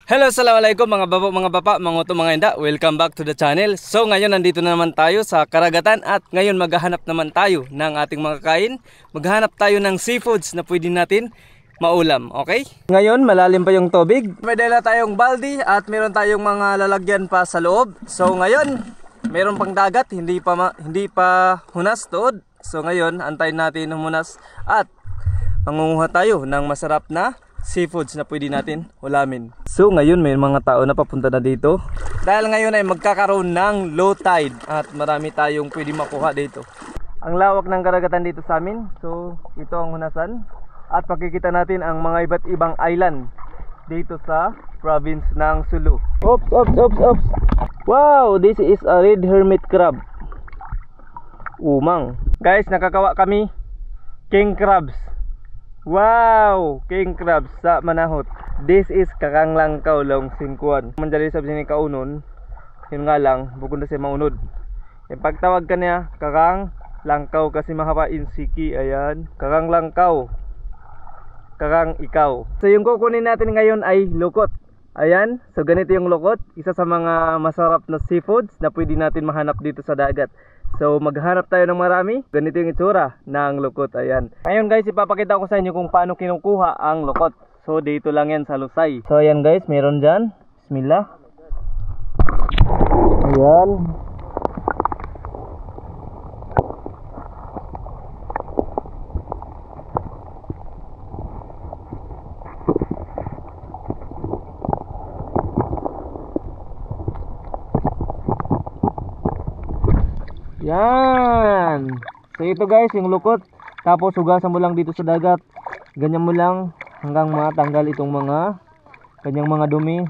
Hello, assalamualaikum mga babo, mga bapa, mga uto, mga inda. Welcome back to the channel. So ngayon nandito na naman tayo sa karagatan at ngayon maghahanap naman tayo ng ating mga kain. Maghahanap tayo ng seafoods na pwede natin maulam, okay? Ngayon malalim pa yung tubig. May dala tayong baldi at meron tayong mga lalagyan pa sa loob. So ngayon meron pang dagat, hindi pa hunas tuod. So ngayon antayin natin humunas at mangunguha tayo ng masarap na seafoods na pwede natin ulamin. So ngayon may mga tao na papunta na dito dahil ngayon ay magkakaroon ng low tide at marami tayong pwede makuha dito. Ang lawak ng karagatan dito sa amin. So ito ang hunasan at pakikita natin ang mga iba't ibang island dito sa province ng Sulu. Oops. Wow, this is a red hermit crab. Umang. Guys, nakakawa kami king crabs. Wow! King crabs sa manahot. This is kakang langkaw long singkuan. Manjali sabi ni kaunon. Yun nga lang, bukod na siya maunod. Yung pagtawag ka niya, kakang langkaw kasi mahawain siki. Ayan. Kakang langkaw. Kakang ikaw. So yung kukunin natin ngayon ay lukot. Ayan. So ganito yung lukot. Isa sa mga masarap na seafoods na pwede natin mahanap dito sa dagat. So maghanap tayo ng marami. Ganito yung itsura ng lukot. Ayan. Ngayon guys, ipapakita ko sa inyo kung paano kinukuha ang lukot. So dito lang yan sa Lusay. So ayan guys, meron dyan. Bismillah. Ayan. Yan. So ito guys yung lukot. Tapos hugasan mo lang dito sa dagat. Ganyan mo lang hanggang matanggal itong mga kanyang mga dumi.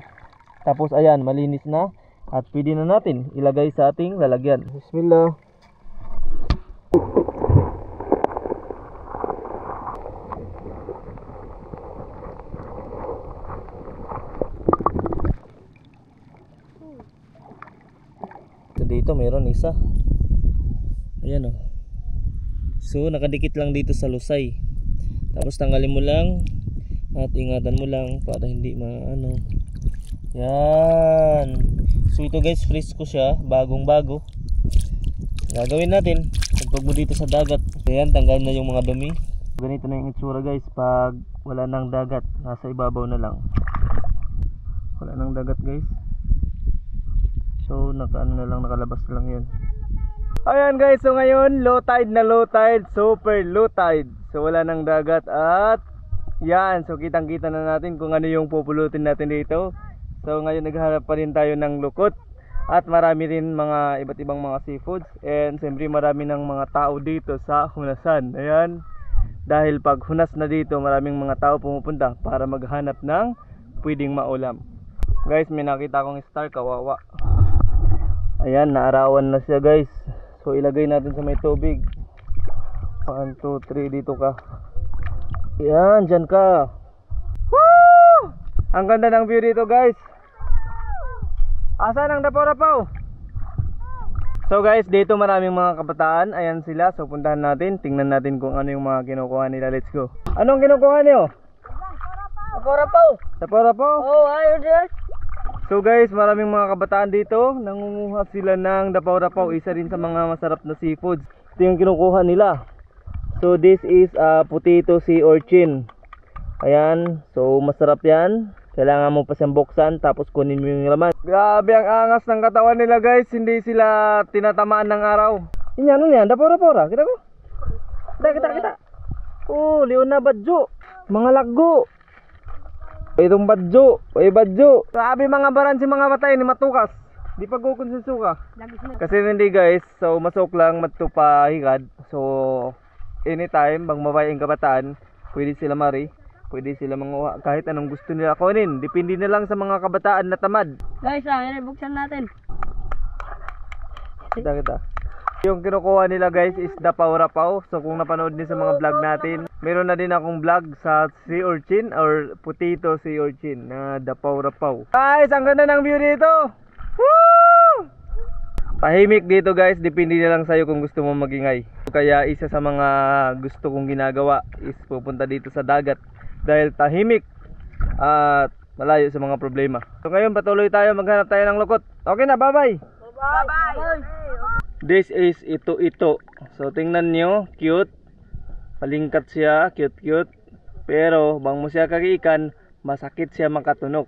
Tapos ayan, malinis na. At pwede na natin ilagay sa ating lalagyan. Bismillah. So dito meron isa. Ayan o. So nakadikit lang dito sa lusay. Tapos tanggalin mo lang at ingatan mo lang para hindi maano. Yan. So ito guys, fresco siya, bagong bago. Gagawin natin pag mo dito sa dagat. Ayan, tanggal na yung mga dumi. Ganito na yung itsura guys pag wala nang dagat. Nasa ibabaw na lang. Wala nang dagat guys. So nakaano na lang, nakalabas na lang yan. Ayan guys, so ngayon low tide na low tide, super low tide. So wala nang dagat at yan, so kitang kita na natin kung ano yung pupulutin natin dito. So ngayon naghahanap pa rin tayo ng lukot at marami rin mga iba't ibang mga seafoods. And siyempre marami ng mga tao dito sa hunasan. Ayan, dahil pag hunas na dito maraming mga tao pumupunta para maghanap ng pwedeng maulam. Guys, may nakita akong star, kawawa. Ayan, naarawan na siya guys. So ilagay natin sa may tubig. 1, 2, 3, dito ka. Yan, dyan ka. Woo! Ang ganda ng view dito guys. Asan ang dapaw-dapaw? So guys, dito maraming mga kabataan. Ayan sila, so puntahan natin. Tingnan natin kung ano yung mga kinukuha nila. Let's go. Anong kinukuha niyo? Dapaw-dapaw. Dapaw-dapaw? Oh, ayun dyan. So guys, maraming mga kabataan dito. Nangunguha sila ng dapaw-dapaw. Isa rin sa mga masarap na seafoods. Ito yung kinukuha nila. So this is potato sea urchin. Ayan, so masarap yan. Kailangan mo pa siyang buksan, tapos kunin mo yung laman. Grabe ang angas ng katawan nila guys. Hindi sila tinatamaan ng araw. Yan, ano yan? Dapaw-dapaw. Kita ko? Kita. Oh, leon na badjo. Mga laggo. Itong badjo, badjo. Sabi mga baran si mga matay ni matukas. Di pa gukon sa suka. Kasi hindi guys, so masok lang matupahigad. So anytime bang mabayang kabataan, pwede sila mari, pwede sila manguha kahit anong gusto nila kunin. Depende na lang sa mga kabataan na tamad. Guys, buksan natin. Kita. Yung kinukuha nila guys is dapaw-rapaw. So kung napanood niyo sa mga vlog natin, meron na din akong vlog sa sea urchin or potato sea urchin na dapaw-rapaw. Guys, ang ganda ng view dito. Woo! Tahimik dito guys, depende na lang sa'yo kung gusto mo magingay. Kaya isa sa mga gusto kong ginagawa is pupunta dito sa dagat dahil tahimik at malayo sa mga problema. So ngayon patuloy tayo, maghanap tayo ng lukot. Okay na, bye-bye. Bye-bye. This is ito. So tingnan nyo, cute. Palingkat siya, cute. Pero bang mo siya kagikan, masakit siya makatunok.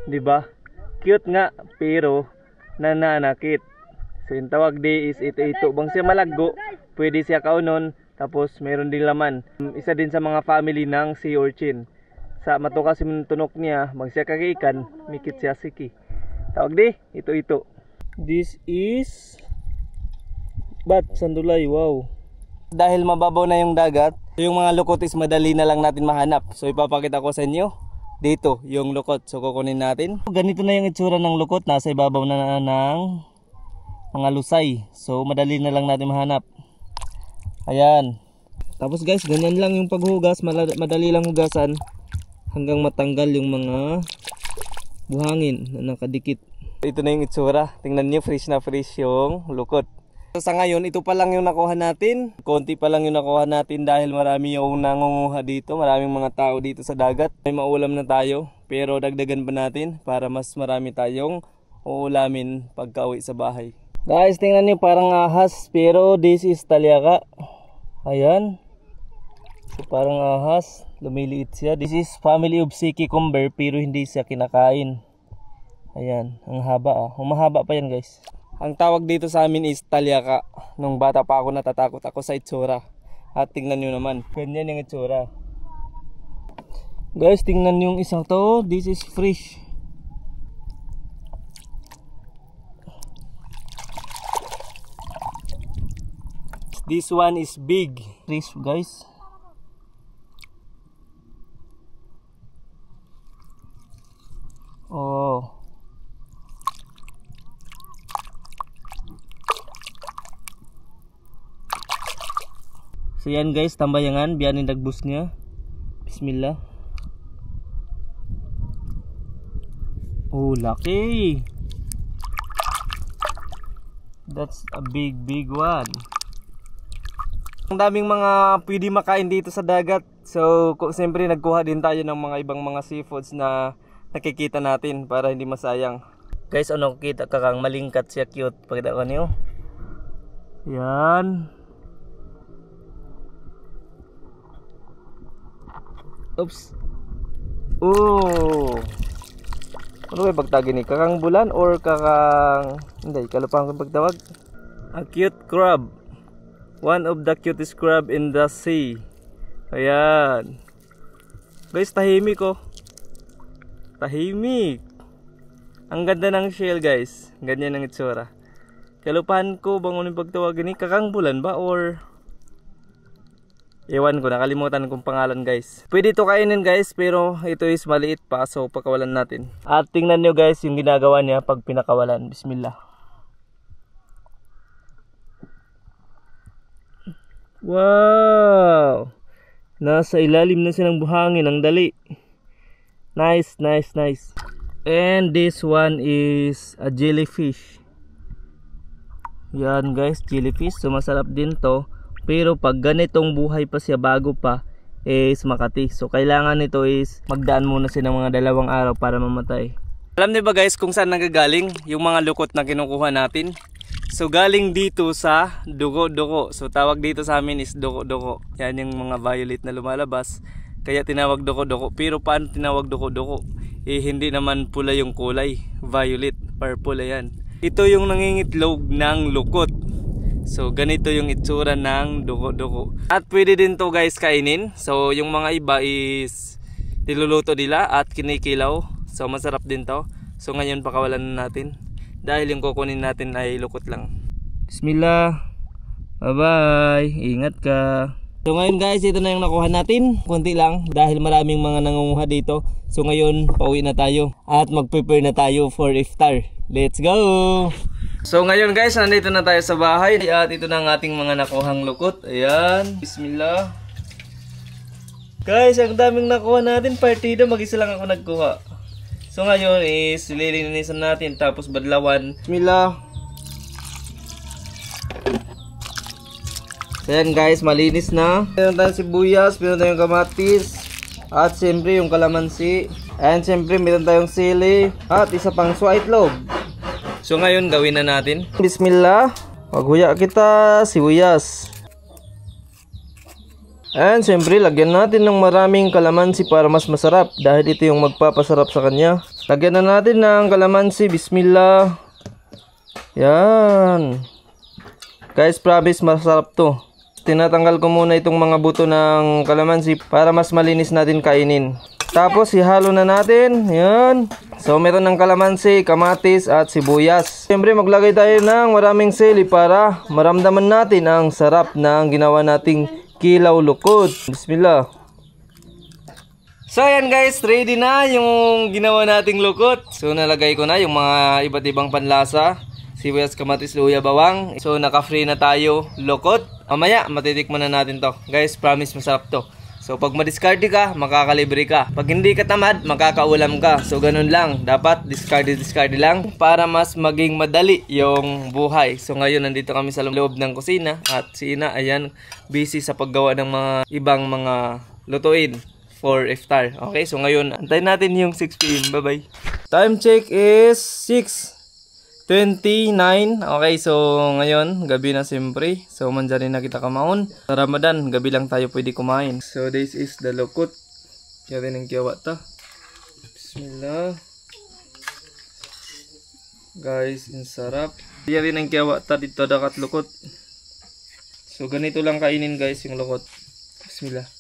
'Di ba? Cute nga, pero nananakit. So yung tawag di is ito. Bang siya malaggo, pwede siya kaunon, tapos meron din laman. Isa din sa mga family ng sea urchin. Sa matukas yung tunok niya, bang siya kagikan, mikit siya siki. Tawag di, ito. This is sandulay, wow. Dahil mababaw na yung dagat, yung mga lukot is madali na lang natin mahanap. So ipapakita ko sa inyo dito yung lukot. So kukunin natin. Ganito na yung itsura ng lukot, nasa ibabaw na ng mga lusay. So madali na lang natin mahanap. Ayan. Tapos guys, ganyan lang yung paghugas, madali lang hugasan hanggang matanggal yung mga buhangin na nakadikit. Ito na yung itsura. Tingnan niyo, fresh na fresh yung lukot. So, sa ngayon, ito pa lang yung nakuha natin. Konti pa lang yung nakuha natin dahil marami yung nangunguha dito. Maraming mga tao dito sa dagat. May maulam na tayo, pero dagdagan pa natin para mas marami tayong uulamin pagka-uwi sa bahay. Guys, tingnan niyo, parang ahas, pero this is talyaka. Ayan. So, parang ahas, lumiliit siya. This is family of sea cucumber, pero hindi siya kinakain. Ayan, ang haba Humahaba pa yan guys. Ang tawag dito sa amin is talyaka. Nung bata pa ako, natatakot ako sa itsura. At tingnan nyo naman, ganyan yung itsura. Guys, tingnan yung isang to. This is fresh. This one is big. Fresh guys. Oh. So yan guys, tambayangan, biyanin dagbus niya. Bismillah. Oh, laki. That's a big one. Ang daming mga pwede makain dito sa dagat. So, siyempre nagkuha din tayo ng mga ibang mga seafoods na nakikita natin para hindi masayang. Guys, ano kita kakang malingkat siya, cute. Pakita ko niyo. Yan. Oops. Oh. Ano ba pagtawag ni? Kakang bulan or kakang... Hindi, kalupang kong pagtawag. A cute crab. One of the cutest crab in the sea. Ayan. Guys, tahimik oh. Tahimik. Ang ganda ng shell guys. Ganyan ang itsura. Kalupahan ko bang unang pagtawag ni? Kakang bulan ba or... Ewan ko, nakalimutan kong pangalan guys. Pwede ito kainin guys, pero ito is maliit pa, so pagkawalan natin. At tingnan nyo guys yung ginagawa niya pag pinakawalan. Bismillah. Wow! Nasa ilalim na silang buhangin, ang dali. Nice. And this one is a jellyfish. Yan guys, jellyfish. So masarap din to. Pero pag ganitong buhay pa siya bago pa is makati. So kailangan nito is magdaan muna siya ng mga 2 araw para mamatay. Alam niyo ba guys kung saan nagagaling yung mga lukot na kinukuha natin? So galing dito sa dugo-dugo. So tawag dito sa amin is dugo-dugo. Yan yung mga violet na lumalabas. Kaya tinawag dugo-dugo. Pero paano tinawag dugo-dugo? Eh hindi naman pula yung kulay. Violet, purple ayan. Ito yung nangingitlog ng lukot. So ganito yung itsura ng dugo-dugo. At pwede din to guys kainin. So yung mga iba is niluluto nila at kinikilaw. So masarap din to. So ngayon pakawalan na natin. Dahil yung kukunin natin ay lukot lang. Bismillah. Bye bye. Ingat ka. So ngayon guys, ito na yung nakuha natin. Kunti lang dahil maraming mga nangunguha dito. So ngayon pauwi na tayo. At mag-prepare na tayo for iftar. Let's go! So ngayon guys, nandito na tayo sa bahay at ito na ang ating mga nakuhang lukot. Ayan, bismillah. Guys, ang daming nakuha natin. Partida, mag-isa lang ako nagkuha. So ngayon is lilinisan natin tapos badlawan. Bismillah. So ayan guys, malinis na. Meron tayong sibuyas, meron tayong kamatis. At siyempre yung kalamansi. And siyempre meron tayong sili at isa pang switlog. So ngayon gawin na natin. Bismillah. Paghuya kita sibuyas. And siyempre lagyan natin ng maraming kalamansi para mas masarap dahil ito yung magpapasarap sa kanya. Lagyan na natin ng kalamansi. Bismillah. Yan. Guys, promise masarap to. Tinatanggal ko muna itong mga buto ng kalamansi para mas malinis natin kainin. Tapos ihalo na natin. Yan. So meron ng kalamansi, kamatis at sibuyas. Siyempre maglagay tayo ng maraming sili para maramdaman natin ang sarap ng ginawa nating kilaw lukot. Bismillah. So ayan guys, ready na yung ginawa nating lukot. So nalagay ko na yung mga iba't ibang panlasa. Sibuyas, kamatis, luya, bawang. So naka-free na tayo lukot. Mamaya matitikman na natin to. Guys, promise masarap to. So pag madiskarte ka, makakalibre ka. Pag hindi ka tamad, makakaulam ka. So ganun lang, dapat discard lang para mas maging madali yung buhay. So ngayon nandito kami sa loob ng kusina at si Ina ayan busy sa paggawa ng mga ibang mga lutuin for iftar. Okay, so ngayon antayin natin yung 6 PM. Bye bye. Time check is 6:29. Okay, so ngayon, gabi na siyempre. So, manjarin na kita kamaon. Sa Ramadan, gabi lang tayo pwede kumain. So, this is the lukot. Kaya rin ang kiyawa ta. Bismillah. Guys, ang sarap. Kaya rin ang kiyawa ta dito dakat lukot. So, ganito lang kainin guys yung lukot. Bismillah.